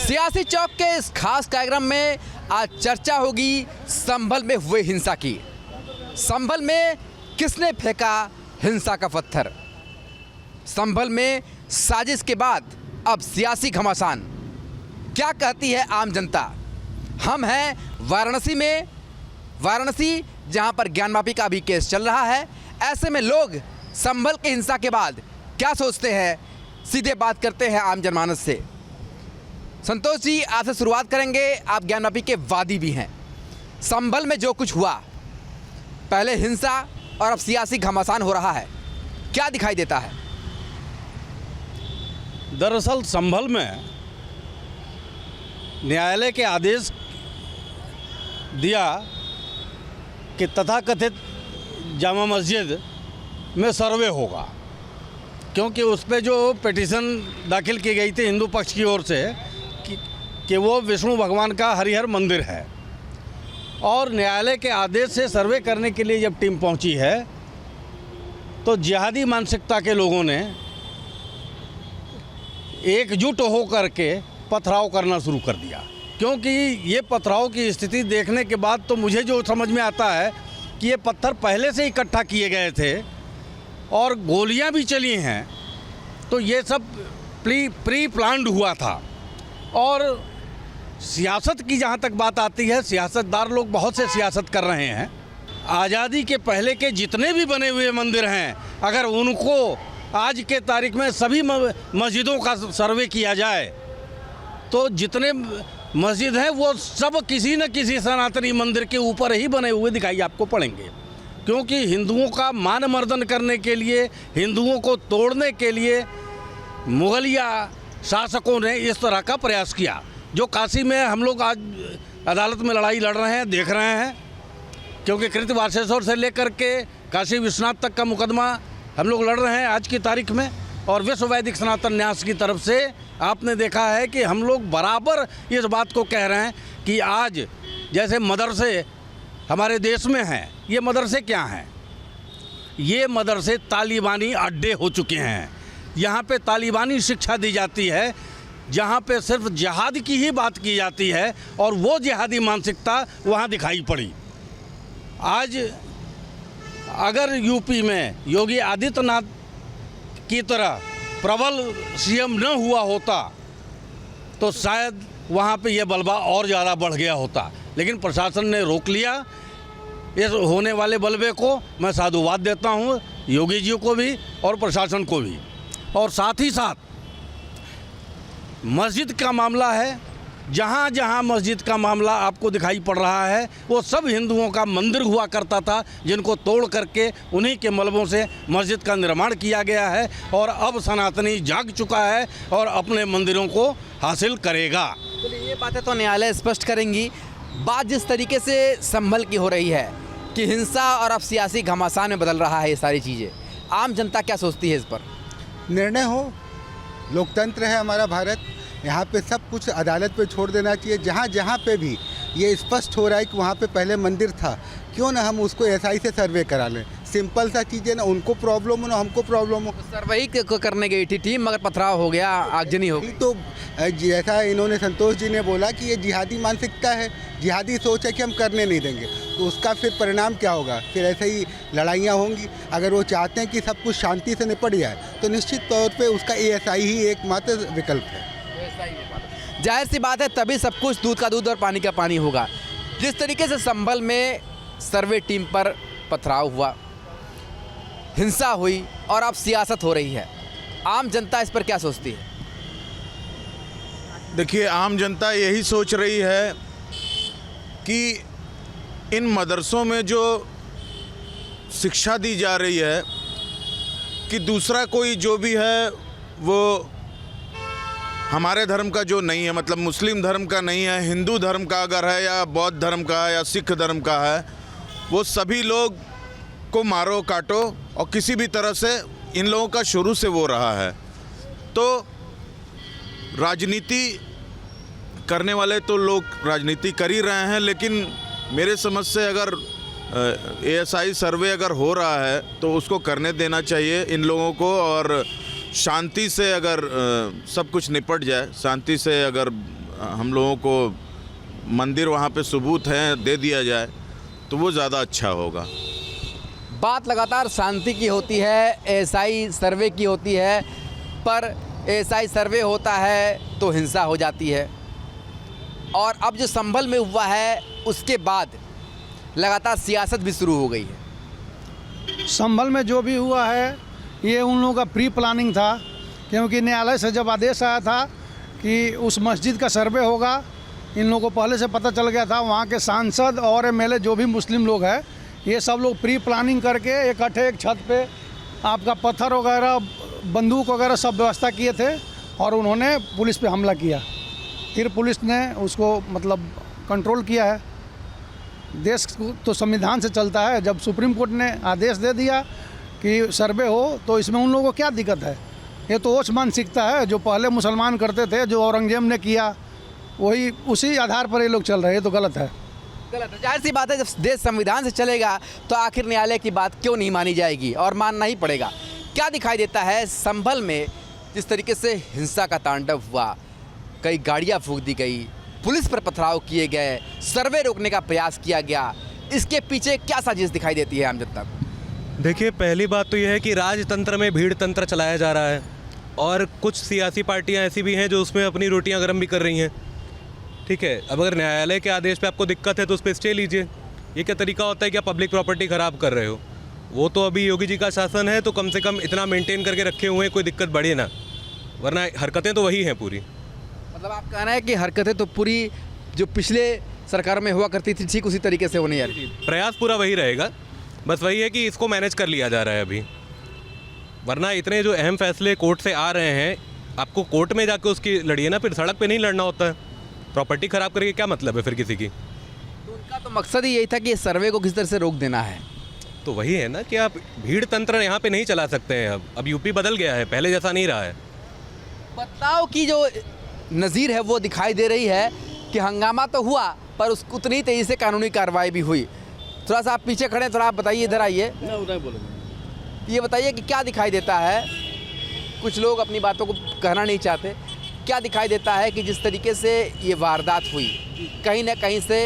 सियासी चौक के इस खास कार्यक्रम में आज चर्चा होगी संभल में हुए हिंसा की। संभल में किसने फेंका हिंसा का पत्थर? संभल में साजिश के बाद अब सियासी घमासान। क्या कहती है आम जनता? हम हैं वाराणसी में, वाराणसी जहां पर ज्ञानवापी का भी केस चल रहा है। ऐसे में लोग संभल की हिंसा के बाद क्या सोचते हैं, सीधे बात करते हैं आम जनमानस से। संतोष जी, आपसे शुरुआत करेंगे। आप ज्ञानवापी के वादी भी हैं। संभल में जो कुछ हुआ, पहले हिंसा और अब सियासी घमासान हो रहा है, क्या दिखाई देता है? दरअसल संभल में न्यायालय के आदेश दिया कि तथाकथित जामा मस्जिद में सर्वे होगा, क्योंकि उस पर जो पिटीशन दाखिल की गई थी हिंदू पक्ष की ओर से कि वो विष्णु भगवान का हरिहर मंदिर है, और न्यायालय के आदेश से सर्वे करने के लिए जब टीम पहुंची है तो जिहादी मानसिकता के लोगों ने एकजुट होकर के पथराव करना शुरू कर दिया। क्योंकि ये पथराव की स्थिति देखने के बाद तो मुझे जो समझ में आता है कि ये पत्थर पहले से इकट्ठा किए गए थे और गोलियां भी चली हैं, तो ये सब प्री प्लान्ड हुआ था। और सियासत की जहाँ तक बात आती है, सियासतदार लोग बहुत से सियासत कर रहे हैं। आज़ादी के पहले के जितने भी बने हुए मंदिर हैं, अगर उनको आज के तारीख में सभी मस्जिदों का सर्वे किया जाए तो जितने मस्जिद हैं वो सब किसी न किसी सनातनी मंदिर के ऊपर ही बने हुए दिखाई आपको पड़ेंगे। क्योंकि हिंदुओं का मान मर्दन करने के लिए, हिंदुओं को तोड़ने के लिए मुगलिया शासकों ने इस तरह का प्रयास किया। जो काशी में हम लोग आज अदालत में लड़ाई लड़ रहे हैं, देख रहे हैं, क्योंकि कृतवासेश्वर से लेकर के काशी विश्वनाथ तक का मुकदमा हम लोग लड़ रहे हैं आज की तारीख में। और विश्व वैदिक सनातन न्यास की तरफ से आपने देखा है कि हम लोग बराबर इस बात को कह रहे हैं कि आज जैसे मदरसे हमारे देश में हैं, ये मदरसे क्या हैं? ये मदरसे तालिबानी अड्डे हो चुके हैं। यहाँ पे तालिबानी शिक्षा दी जाती है, जहाँ पे सिर्फ जिहाद की ही बात की जाती है, और वो जिहादी मानसिकता वहाँ दिखाई पड़ी। आज अगर यूपी में योगी आदित्यनाथ की तरह प्रबल सीएम न हुआ होता तो शायद वहाँ पे ये बलबा और ज़्यादा बढ़ गया होता, लेकिन प्रशासन ने रोक लिया। इस होने वाले बलबे को मैं साधुवाद देता हूँ, योगी जी को भी और प्रशासन को भी। और साथ ही साथ मस्जिद का मामला है, जहाँ जहाँ मस्जिद का मामला आपको दिखाई पड़ रहा है वो सब हिंदुओं का मंदिर हुआ करता था, जिनको तोड़ करके उन्हीं के मलबों से मस्जिद का निर्माण किया गया है। और अब सनातनी जाग चुका है और अपने मंदिरों को हासिल करेगा। चलिए, ये बातें तो न्यायालय स्पष्ट करेंगी। बात जिस तरीके से संभल की हो रही है कि हिंसा और अब सियासी घमासान में बदल रहा है ये सारी चीज़ें, आम जनता क्या सोचती है इस पर? निर्णय हो, लोकतंत्र है हमारा भारत, यहाँ पे सब कुछ अदालत पे छोड़ देना चाहिए। जहाँ जहाँ पे भी ये स्पष्ट हो रहा है कि वहाँ पे पहले मंदिर था, क्यों ना हम उसको एसआई से सर्वे करा लें। सिंपल सा चीज़ है, ना उनको प्रॉब्लम हो ना हमको प्रॉब्लम हो। सर्वे को करने गई थी टीम, मगर पथराव हो गया, आगजनी हो गई। तो जैसा इन्होंने संतोष जी ने बोला कि ये जिहादी मानसिकता है, जिहादी सोच है कि हम करने नहीं देंगे, तो उसका फिर परिणाम क्या होगा? फिर ऐसे ही लड़ाइयाँ होंगी। अगर वो चाहते हैं कि सब कुछ शांति से निपट जाए तो निश्चित तौर पर उसका एएसआई ही एकमात्र विकल्प है। जाहिर सी बात है, तभी सब कुछ दूध का दूध और पानी का पानी होगा। जिस तरीके से संभल में सर्वे टीम पर पथराव हुआ, हिंसा हुई और अब सियासत हो रही है, आम जनता इस पर क्या सोचती है? देखिए, आम जनता यही सोच रही है कि इन मदरसों में जो शिक्षा दी जा रही है कि दूसरा कोई जो भी है वो हमारे धर्म का जो नहीं है, मतलब मुस्लिम धर्म का नहीं है, हिंदू धर्म का अगर है या बौद्ध धर्म का है या सिख धर्म का है, वो सभी लोग को मारो काटो, और किसी भी तरह से इन लोगों का शुरू से वो रहा है। तो राजनीति करने वाले तो लोग राजनीति कर ही रहे हैं, लेकिन मेरे समझ से अगर एएसआई सर्वे अगर हो रहा है तो उसको करने देना चाहिए इन लोगों को, और शांति से अगर सब कुछ निपट जाए, शांति से अगर हम लोगों को मंदिर वहाँ पे सबूत हैं दे दिया जाए तो वो ज़्यादा अच्छा होगा। बात लगातार शांति की होती है, एएसआई सर्वे की होती है, पर एएसआई सर्वे होता है तो हिंसा हो जाती है। और अब जो संभल में हुआ है उसके बाद लगातार सियासत भी शुरू हो गई है। संभल में जो भी हुआ है ये उन लोगों का प्री प्लानिंग था, क्योंकि न्यायालय से जब आदेश आया था कि उस मस्जिद का सर्वे होगा, इन लोगों को पहले से पता चल गया था। वहाँ के सांसद और एमएलए जो भी मुस्लिम लोग हैं, ये सब लोग प्री प्लानिंग करके इकट्ठे एक छत पे आपका पत्थर वगैरह, बंदूक वगैरह सब व्यवस्था किए थे और उन्होंने पुलिस पे हमला किया। फिर पुलिस ने उसको मतलब कंट्रोल किया है। देश तो संविधान से चलता है। जब सुप्रीम कोर्ट ने आदेश दे दिया कि सर्वे हो तो इसमें उन लोगों को क्या दिक्कत है? ये तो ओछ मानसिकता है जो पहले मुसलमान करते थे, जो औरंगजेब ने किया, वही उसी आधार पर ये लोग चल रहे हैं। ये तो गलत है। गलत है। जाहिर सी बात है, जब देश संविधान से चलेगा तो आखिर न्यायालय की बात क्यों नहीं मानी जाएगी, और मानना ही पड़ेगा। क्या दिखाई देता है संभल में जिस तरीके से हिंसा का तांडव हुआ, कई गाड़ियां फूंक दी गई, पुलिस पर पथराव किए गए, सर्वे रोकने का प्रयास किया गया, इसके पीछे क्या साजिश दिखाई देती है आम जनता को? देखिए, पहली बात तो यह है कि राजतंत्र में भीड़ तंत्र चलाया जा रहा है और कुछ सियासी पार्टियां ऐसी भी हैं जो उसमें अपनी रोटियां गर्म भी कर रही हैं। ठीक है, अब अगर न्यायालय के आदेश पे आपको दिक्कत है तो उस पर स्टे लीजिए। ये क्या तरीका होता है कि आप पब्लिक प्रॉपर्टी ख़राब कर रहे हो? वो तो अभी योगी जी का शासन है तो कम से कम इतना मेंटेन करके रखे हुए हैं, कोई दिक्कत बढ़े ना, वरना हरकतें तो वही हैं पूरी। मतलब आप कहना है कि हरकतें तो पूरी जो पिछले सरकार में हुआ करती थी ठीक उसी तरीके से होने जा रही थी। प्रयास पूरा वही रहेगा, बस वही है कि इसको मैनेज कर लिया जा रहा है अभी, वरना इतने जो अहम फैसले कोर्ट से आ रहे हैं, आपको कोर्ट में जाके उसकी लड़िए ना, फिर सड़क पे नहीं लड़ना होता है। प्रॉपर्टी ख़राब करके क्या मतलब है फिर किसी की? तो उनका तो मकसद ही यही था कि इस सर्वे को किस तरह से रोक देना है। तो वही है ना कि आप भीड़ तंत्र यहाँ पे नहीं चला सकते हैं। अब यूपी बदल गया है, पहले जैसा नहीं रहा है। बदलाव की जो नज़ीर है वो दिखाई दे रही है कि हंगामा तो हुआ पर उस उतनी तेज़ी से कानूनी कार्रवाई भी हुई। थोड़ा सा आप पीछे खड़े हैं, थोड़ा आप बताइए, इधर आइए। ये बताइए कि क्या दिखाई देता है, कुछ लोग अपनी बातों को कहना नहीं चाहते, क्या दिखाई देता है कि जिस तरीके से ये वारदात हुई, कहीं ना कहीं से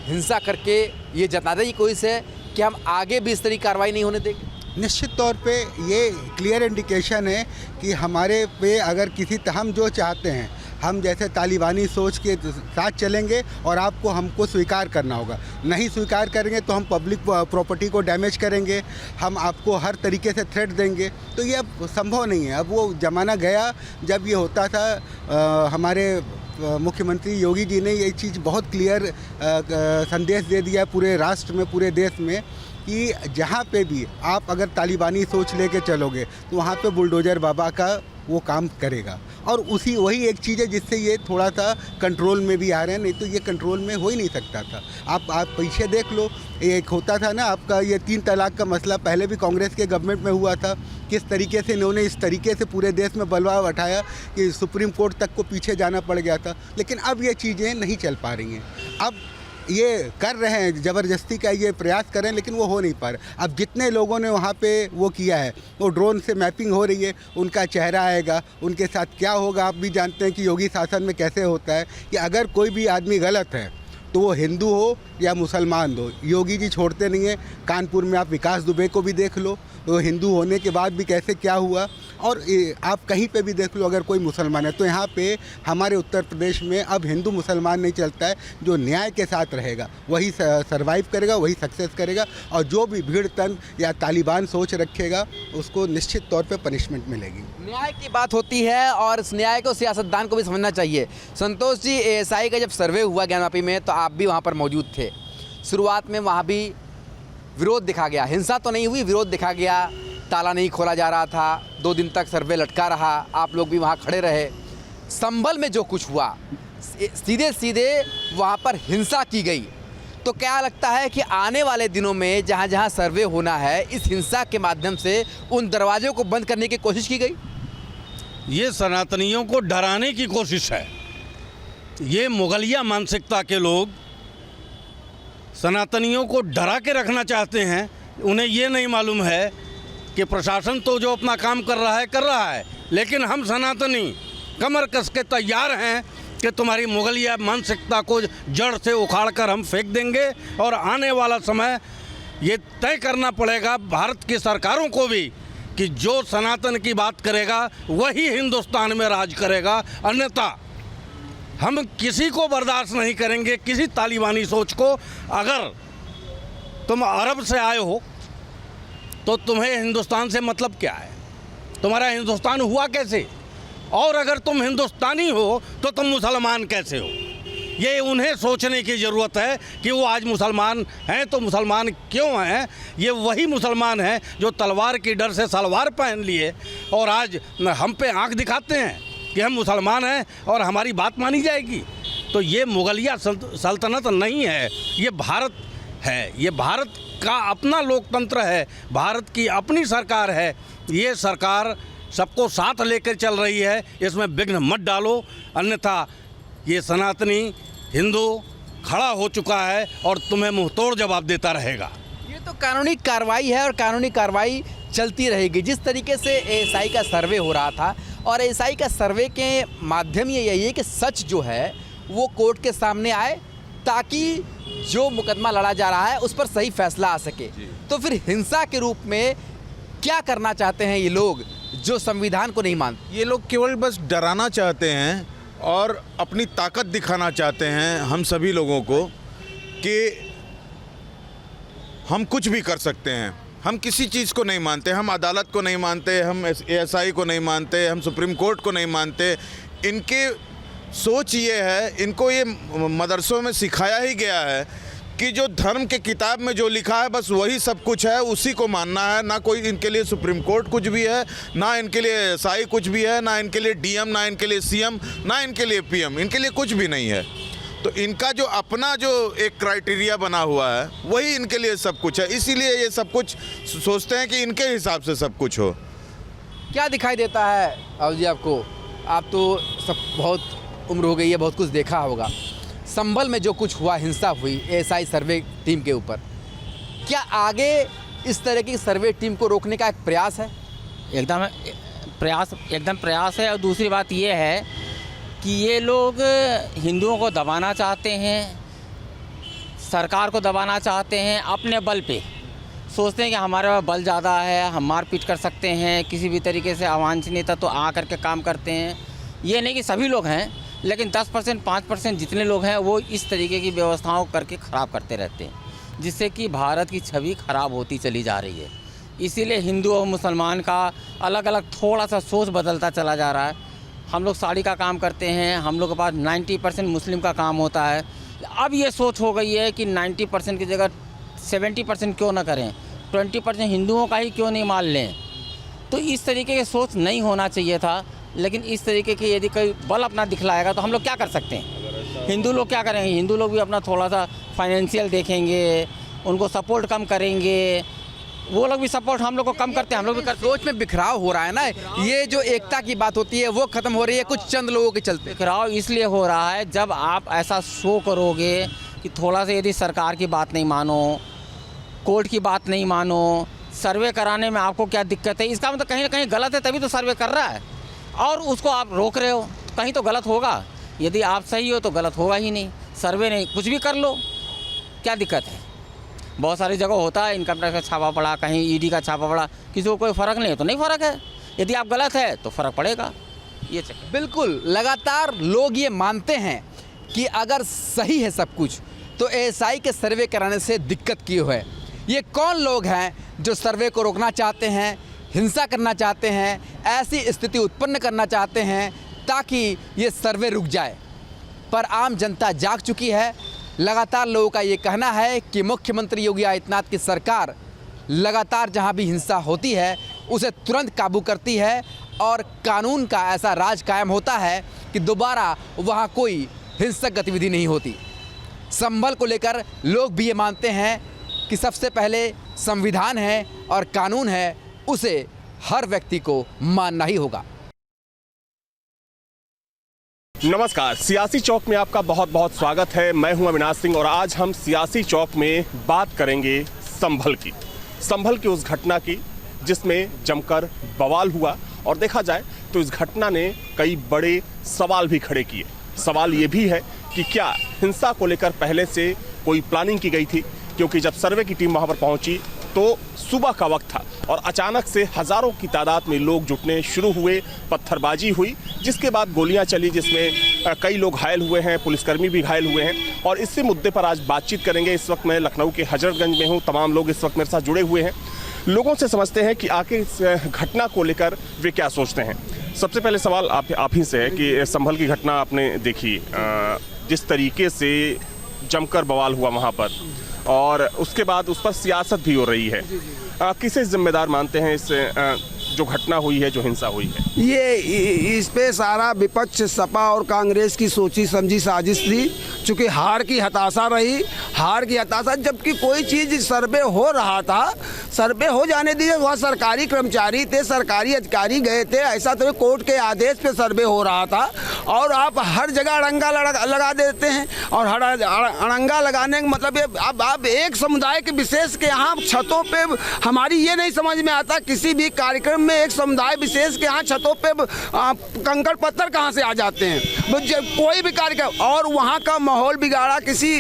हिंसा करके ये जताने की कोशिश है कि हम आगे भी इस तरह की कार्रवाई नहीं होने देंगे? निश्चित तौर पे ये क्लियर इंडिकेशन है कि हमारे पे अगर हम जो चाहते हैं, हम जैसे तालिबानी सोच के साथ चलेंगे और आपको हमको स्वीकार करना होगा। नहीं स्वीकार करेंगे तो हम पब्लिक प्रॉपर्टी को डैमेज करेंगे, हम आपको हर तरीके से थ्रेट देंगे। तो ये अब संभव नहीं है। अब वो ज़माना गया जब ये होता था। हमारे मुख्यमंत्री योगी जी ने ये चीज़ बहुत क्लियर संदेश दे दिया पूरे राष्ट्र में, पूरे देश में, कि जहाँ पे भी आप अगर तालिबानी सोच लेके चलोगे तो वहाँ पे बुलडोज़र बाबा का वो काम करेगा। और वही एक चीज़ है जिससे ये थोड़ा सा कंट्रोल में भी आ रहे हैं, नहीं तो ये कंट्रोल में हो ही नहीं सकता था। आप पीछे देख लो, एक होता था ना आपका ये 3 तलाक का मसला, पहले भी कांग्रेस के गवर्नमेंट में हुआ था। किस तरीके से इन्होंने इस तरीके से पूरे देश में बलवा उठाया कि सुप्रीम कोर्ट तक को पीछे जाना पड़ गया था। लेकिन अब ये चीज़ें नहीं चल पा रही हैं। अब ये कर रहे हैं, ज़बरदस्ती का ये प्रयास कर रहे हैं, लेकिन वो हो नहीं पा रहा। अब जितने लोगों ने वहाँ पे वो किया है, वो ड्रोन से मैपिंग हो रही है, उनका चेहरा आएगा, उनके साथ क्या होगा आप भी जानते हैं कि योगी शासन में कैसे होता है कि अगर कोई भी आदमी गलत है तो वो हिंदू हो या मुसलमान हो, योगी जी छोड़ते नहीं हैं। कानपुर में आप विकास दुबे को भी देख लो, तो हिंदू होने के बाद भी कैसे क्या हुआ। और आप कहीं पे भी देख लो, अगर कोई मुसलमान है तो यहाँ पे हमारे उत्तर प्रदेश में अब हिंदू मुसलमान नहीं चलता है। जो न्याय के साथ रहेगा वही सर्वाइव करेगा, वही सक्सेस करेगा। और जो भी भीड़ तंत्र या तालिबान सोच रखेगा उसको निश्चित तौर पे पनिशमेंट मिलेगी। न्याय की बात होती है और इस न्याय को सियासतदान को भी समझना चाहिए। संतोष जी, एएसआई का जब सर्वे हुआ ज्ञानवापी में तो आप भी वहाँ पर मौजूद थे। शुरुआत में वहाँ भी विरोध दिखा गया, हिंसा तो नहीं हुई, विरोध दिखा गया, ताला नहीं खोला जा रहा था, 2 दिन तक सर्वे लटका रहा, आप लोग भी वहाँ खड़े रहे। संभल में जो कुछ हुआ, सीधे सीधे वहाँ पर हिंसा की गई। तो क्या लगता है कि आने वाले दिनों में जहाँ जहाँ सर्वे होना है, इस हिंसा के माध्यम से उन दरवाज़ों को बंद करने की कोशिश की गई? ये सनातनियों को डराने की कोशिश है। ये मुगलिया मानसिकता के लोग सनातनियों को डरा के रखना चाहते हैं। उन्हें ये नहीं मालूम है कि प्रशासन तो जो अपना काम कर रहा है, लेकिन हम सनातनी कमर कस के तैयार हैं कि तुम्हारी मुगलिया मानसिकता को जड़ से उखाड़ कर हम फेंक देंगे और आने वाला समय ये तय करना पड़ेगा भारत की सरकारों को भी कि जो सनातन की बात करेगा वही हिंदुस्तान में राज करेगा, अन्यथा हम किसी को बर्दाश्त नहीं करेंगे, किसी तालिबानी सोच को। अगर तुम अरब से आए हो तो तुम्हें हिंदुस्तान से मतलब क्या है? तुम्हारा हिंदुस्तान हुआ कैसे? और अगर तुम हिंदुस्तानी हो तो तुम मुसलमान कैसे हो? ये उन्हें सोचने की ज़रूरत है कि वो आज मुसलमान हैं तो मुसलमान क्यों हैं। ये वही मुसलमान हैं जो तलवार की डर से सलवार पहन लिए और आज हम पे आंख दिखाते हैं कि हम मुसलमान हैं और हमारी बात मानी जाएगी। तो ये मुगलिया सल्तनत नहीं है, ये भारत है, ये भारत का अपना लोकतंत्र है, भारत की अपनी सरकार है। ये सरकार सबको साथ लेकर चल रही है, इसमें विघ्न मत डालो, अन्यथा ये सनातनी हिंदू खड़ा हो चुका है और तुम्हें मुंहतोड़ जवाब देता रहेगा। ये तो कानूनी कार्रवाई है और कानूनी कार्रवाई चलती रहेगी। जिस तरीके से एएसआई का सर्वे हो रहा था और एएसआई का सर्वे के माध्यम ये यही है कि सच जो है वो कोर्ट के सामने आए ताकि जो मुकदमा लड़ा जा रहा है उस पर सही फैसला आ सके। तो फिर हिंसा के रूप में क्या करना चाहते हैं ये लोग जो संविधान को नहीं मानते? ये लोग केवल बस डराना चाहते हैं और अपनी ताकत दिखाना चाहते हैं हम सभी लोगों को कि हम कुछ भी कर सकते हैं। हम किसी चीज़ को नहीं मानते, हम अदालत को नहीं मानते, हम एएसआई को नहीं मानते, हम सुप्रीम कोर्ट को नहीं मानते। इनके सोच ये है, इनको ये मदरसों में सिखाया ही गया है कि जो धर्म के किताब में जो लिखा है बस वही सब कुछ है, उसी को मानना है। ना कोई इनके लिए सुप्रीम कोर्ट कुछ भी है, ना इनके लिए एएसआई कुछ भी है, ना इनके लिए डीएम, ना इनके लिए सीएम, ना इनके लिए पीएम, इनके लिए कुछ भी नहीं है। तो इनका जो अपना जो एक क्राइटेरिया बना हुआ है वही इनके लिए सब कुछ है, इसीलिए ये सब कुछ सोचते हैं कि इनके हिसाब से सब कुछ हो। क्या दिखाई देता है राहुल जी आपको? आप तो सब बहुत उम्र हो गई है, बहुत कुछ देखा होगा। संभल में जो कुछ हुआ, हिंसा हुई एएसआई सर्वे टीम के ऊपर, क्या आगे इस तरह की सर्वे टीम को रोकने का एक प्रयास है? एकदम प्रयास है। और दूसरी बात ये है कि ये लोग हिंदुओं को दबाना चाहते हैं, सरकार को दबाना चाहते हैं, अपने बल पे सोचते हैं कि हमारे पास बल ज़्यादा है, हम मारपीट कर सकते हैं, किसी भी तरीके से अवांछनीय तत्व आ करके काम करते हैं। ये नहीं कि सभी लोग हैं, लेकिन 10% 5% जितने लोग हैं वो इस तरीके की व्यवस्थाओं करके ख़राब करते रहते हैं, जिससे कि भारत की छवि ख़राब होती चली जा रही है। इसीलिए हिंदू और मुसलमान का अलग अलग थोड़ा सा सोच बदलता चला जा रहा है। हम लोग साड़ी का काम करते हैं, हम लोग के पास 90% मुस्लिम का काम होता है। अब ये सोच हो गई है कि 90% की जगह 70% क्यों ना करें, 20% हिंदुओं का ही क्यों नहीं मान लें। तो इस तरीके की सोच नहीं होना चाहिए था, लेकिन इस तरीके की यदि कोई बल अपना दिखलाएगा तो हम लोग क्या कर सकते हैं? हिंदू लोग क्या करेंगे? हिंदू लोग भी अपना थोड़ा सा फाइनेंशियल देखेंगे, उनको सपोर्ट कम करेंगे, वो लोग भी सपोर्ट हम लोग को कम करते हैं, हम लोग भी करते हैं। सोच में बिखराव हो रहा है ना, ये जो एकता की बात होती है वो खत्म हो रही है कुछ चंद लोगों के चलते। बिखराव इसलिए हो रहा है जब आप ऐसा शो करोगे कि थोड़ा सा यदि सरकार की बात नहीं मानो, कोर्ट की बात नहीं मानो, सर्वे कराने में आपको क्या दिक्कत है, इसका मतलब कहीं ना कहीं गलत है, तभी तो सर्वे कर रहा है और उसको आप रोक रहे हो, कहीं तो गलत होगा। यदि आप सही हो तो गलत होगा ही नहीं। सर्वे नहीं, कुछ भी कर लो, क्या दिक्कत है? बहुत सारी जगह होता है, इनकम टैक्स का छापा पड़ा, कहीं ईडी का छापा पड़ा, किसी को कोई फ़र्क नहीं है तो नहीं फ़र्क है। यदि आप गलत है तो फ़र्क पड़ेगा। ये चक्कर बिल्कुल, लगातार लोग ये मानते हैं कि अगर सही है सब कुछ तो एएसआई के सर्वे कराने से दिक्कत क्यों है। ये कौन लोग हैं जो सर्वे को रोकना चाहते हैं, हिंसा करना चाहते हैं, ऐसी स्थिति उत्पन्न करना चाहते हैं ताकि ये सर्वे रुक जाए। पर आम जनता जाग चुकी है। लगातार लोगों का ये कहना है कि मुख्यमंत्री योगी आदित्यनाथ की सरकार लगातार जहां भी हिंसा होती है उसे तुरंत काबू करती है और कानून का ऐसा राज कायम होता है कि दोबारा वहां कोई हिंसक गतिविधि नहीं होती। संभल को लेकर लोग भी ये मानते हैं कि सबसे पहले संविधान है और कानून है, उसे हर व्यक्ति को मानना ही होगा। नमस्कार, सियासी चौक में आपका बहुत बहुत स्वागत है। मैं हूं अविनाश सिंह और आज हम सियासी चौक में बात करेंगे संभल की, संभल की उस घटना की जिसमें जमकर बवाल हुआ और देखा जाए तो इस घटना ने कई बड़े सवाल भी खड़े किए। सवाल ये भी है कि क्या हिंसा को लेकर पहले से कोई प्लानिंग की गई थी, क्योंकि जब सर्वे की टीम वहाँ पर पहुँची तो सुबह का वक्त था और अचानक से हज़ारों की तादाद में लोग जुटने शुरू हुए, पत्थरबाजी हुई, जिसके बाद गोलियां चली, जिसमें कई लोग घायल हुए हैं, पुलिसकर्मी भी घायल हुए हैं। और इसी मुद्दे पर आज बातचीत करेंगे। इस वक्त मैं लखनऊ के हजरतगंज में हूं, तमाम लोग इस वक्त मेरे साथ जुड़े हुए हैं। लोगों से समझते हैं कि आखिर इस घटना को लेकर वे क्या सोचते हैं। सबसे पहले सवाल आप ही से है कि संभल की घटना आपने देखी, जिस तरीके से जमकर बवाल हुआ वहाँ पर, और उसके बाद उस पर सियासत भी हो रही है, किसे जिम्मेदार मानते हैं इस जो घटना हुई है, जो हिंसा हुई है? ये इस पे सारा विपक्ष सपा और कांग्रेस की सोची समझी साजिश थी, चूँकि हार की हताशा रही, जबकि कोई चीज़ सर्वे हो रहा था, सर्वे हो जाने दीजिए, वह सरकारी कर्मचारी थे, सरकारी अधिकारी गए थे, ऐसा तो कोर्ट के आदेश पे सर्वे हो रहा था, और आप हर जगह अड़ंगा लगा देते हैं। और हर अड़ंगा लगाने का मतलब अब आप एक समुदाय के विशेष के यहाँ छतों पे, हमारी ये नहीं समझ में आता किसी भी कार्यक्रम में एक समुदाय विशेष के यहाँ छतों पे कंकड़ पत्थर कहाँ से आ जाते हैं, कोई भी कार्यक्रम। और वहाँ का माहौल बिगाड़ा किसी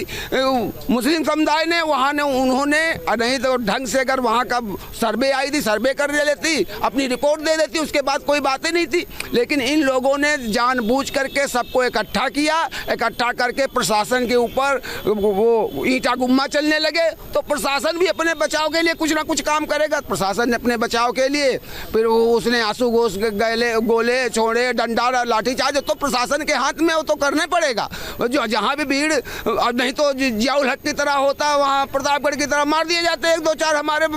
मुस्लिम समुदाय ने, उन्होंने नहीं तो ढंग से अगर वहाँ का सर्वे आई थी, सर्वे कर लेती, अपनी रिपोर्ट दे देती, उसके बाद कोई बातें नहीं थी। लेकिन इन लोगों ने जानबूझ करके सबको इकट्ठा किया, इकट्ठा करके प्रशासन के ऊपर वो ईंटा गुम्मा चलने लगे। तो प्रशासन भी अपने बचाव के लिए कुछ ना कुछ काम करेगा। प्रशासन ने अपने बचाव के लिए फिर उसने आंसू घोष गोले छोड़े, डंडा, लाठीचार्ज, तो प्रशासन के हाथ में वो तो करना पड़ेगा। जो जहाँ भी भीड़, नहीं तो जियाउल हक की तरह होता, वहाँ प्रतापगढ़ की तरह मार दिए जाते एक दो चार हमारे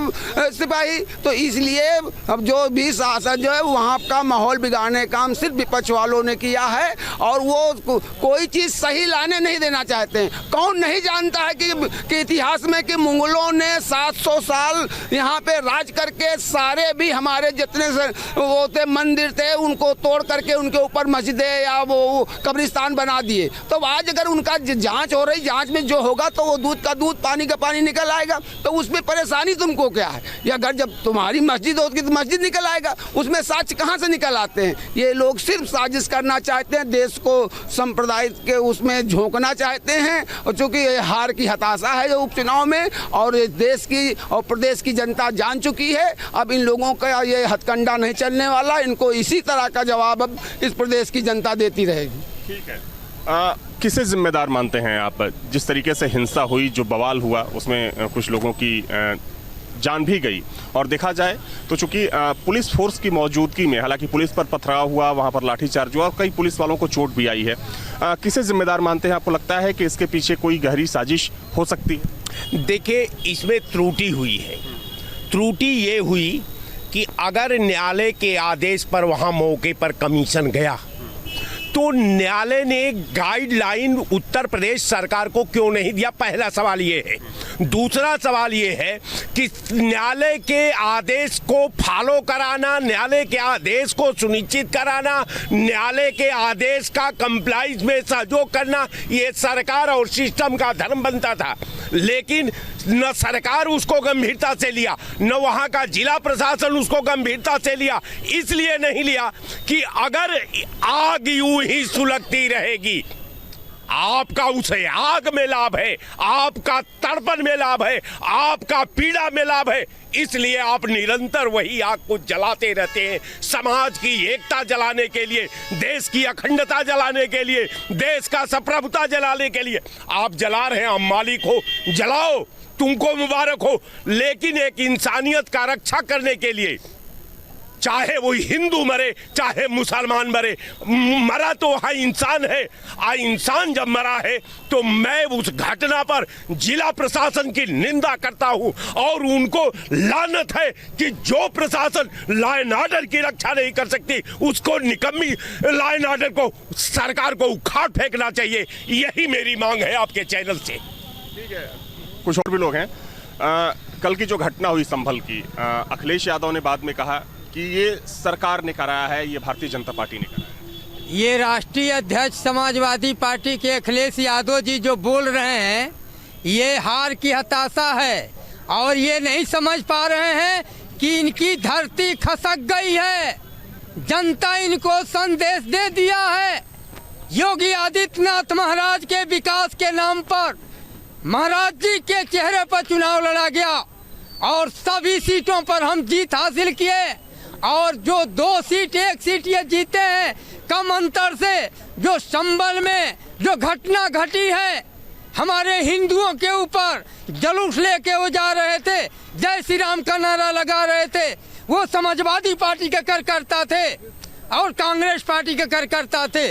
सिपाही। तो इसलिए अब जो भी शासन जो है वहाँ का माहौल बिगाड़ने का काम सिर्फ विपक्ष वालों ने किया है, और वो कोई चीज़ सही लाने नहीं देना चाहते हैं। कौन नहीं जानता है कि इतिहास में कि मुगलों ने 700 साल यहाँ पे राज करके सारे भी हमारे जितने वो थे मंदिर थे उनको तोड़ करके उनके ऊपर मस्जिदें या वो कब्रिस्तान बना दिए। तो आज अगर उनका जांच हो रही, जांच में जो होगा तो वो दूध का दूध, पानी का पानी निकल आएगा। तो उसमें परेशानी तुमको क्या है? या अगर जब तुम्हारी मस्जिद होगी तो मस्जिद निकल आएगा, उसमें साक्ष्य कहाँ से निकल आते हैं? ये लोग सिर्फ साजिश करना चाहते हैं, देश को सांप्रदायिक के उसमें झोंकना चाहते हैं। और चूँकि हार की हताशा है जो उपचुनाव में, और देश की और प्रदेश की जनता जान चुकी है, अब इन लोगों का ये हथकंडा नहीं चलने वाला। इनको इसी तरह का जवाब अब इस प्रदेश की जनता देती रहेगी। ठीक है, किसे जिम्मेदार मानते हैं आप? जिस तरीके से हिंसा हुई, जो बवाल हुआ, उसमें कुछ लोगों की जान भी गई, और देखा जाए तो चूंकि पुलिस फोर्स की मौजूदगी में, हालांकि पुलिस पर पथराव हुआ, वहां पर लाठीचार्ज हुआ और कई पुलिस वालों को चोट भी आई है, किसे जिम्मेदार मानते हैं? आपको लगता है कि इसके पीछे कोई गहरी साजिश हो सकती है? देखिए, इसमें त्रुटि हुई है। त्रुटि ये हुई कि अगर न्यायालय के आदेश पर वहाँ मौके पर कमीशन गया तो न्यायालय ने गाइडलाइन उत्तर प्रदेश सरकार को क्यों नहीं दिया? पहला सवाल ये है। दूसरा सवाल ये है कि न्यायालय के आदेश को फॉलो कराना, न्यायालय के आदेश को सुनिश्चित कराना, न्यायालय के आदेश का कंप्लाइंस में सहयोग करना, ये सरकार और सिस्टम का धर्म बनता था। लेकिन न सरकार उसको गंभीरता से लिया, न वहाँ का जिला प्रशासन उसको गंभीरता से लिया। इसलिए नहीं लिया कि अगर आग यूं ही सुलगती रहेगी, आपका उसे आग में लाभ है, आपका तड़पन में लाभ है, आपका पीड़ा में लाभ है, इसलिए आप निरंतर वही आग को जलाते रहते हैं। समाज की एकता जलाने के लिए, देश की अखंडता जलाने के लिए, देश का संप्रभुता जलाने के लिए आप जला रहे हैं। आप मालिक हो, जलाओ, तुमको मुबारक हो। लेकिन एक इंसानियत का रक्षा करने के लिए, चाहे वो हिंदू मरे चाहे मुसलमान मरे, मरा तो वहाँ इंसान है। इंसान जब मरा है तो मैं उस घटना पर जिला प्रशासन की निंदा करता हूँ, और उनको लानत है कि जो प्रशासन लॉ एंड ऑर्डर की रक्षा नहीं कर सकती, उसको निकम्मी लॉ एंड ऑर्डर को, सरकार को उखाड़ फेंकना चाहिए। यही मेरी मांग है आपके चैनल से। ठीक है, कुछ और भी लोग हैं। कल की जो घटना हुई संभल की, अखिलेश यादव ने बाद में कहा कि ये सरकार ने कराया है, ये भारतीय जनता पार्टी ने कराया है। ये राष्ट्रीय अध्यक्ष समाजवादी पार्टी के अखिलेश यादव जी जो बोल रहे हैं, ये हार की हताशा है, और ये नहीं समझ पा रहे हैं कि इनकी धरती खसक गई है। जनता इनको संदेश दे दिया है, योगी आदित्यनाथ महाराज के विकास के नाम पर महाराज जी के चेहरे पर चुनाव लड़ा गया और सभी सीटों पर हम जीत हासिल किए और जो 2 सीट 1 सीट ये जीते हैं कम अंतर से। जो संभल में जो घटना घटी है, हमारे हिंदुओं के ऊपर जुलूस लेके वो जा रहे थे, जय श्री राम का नारा लगा रहे थे, वो समाजवादी पार्टी के कार्यकर्ता थे और कांग्रेस पार्टी के कार्यकर्ता थे।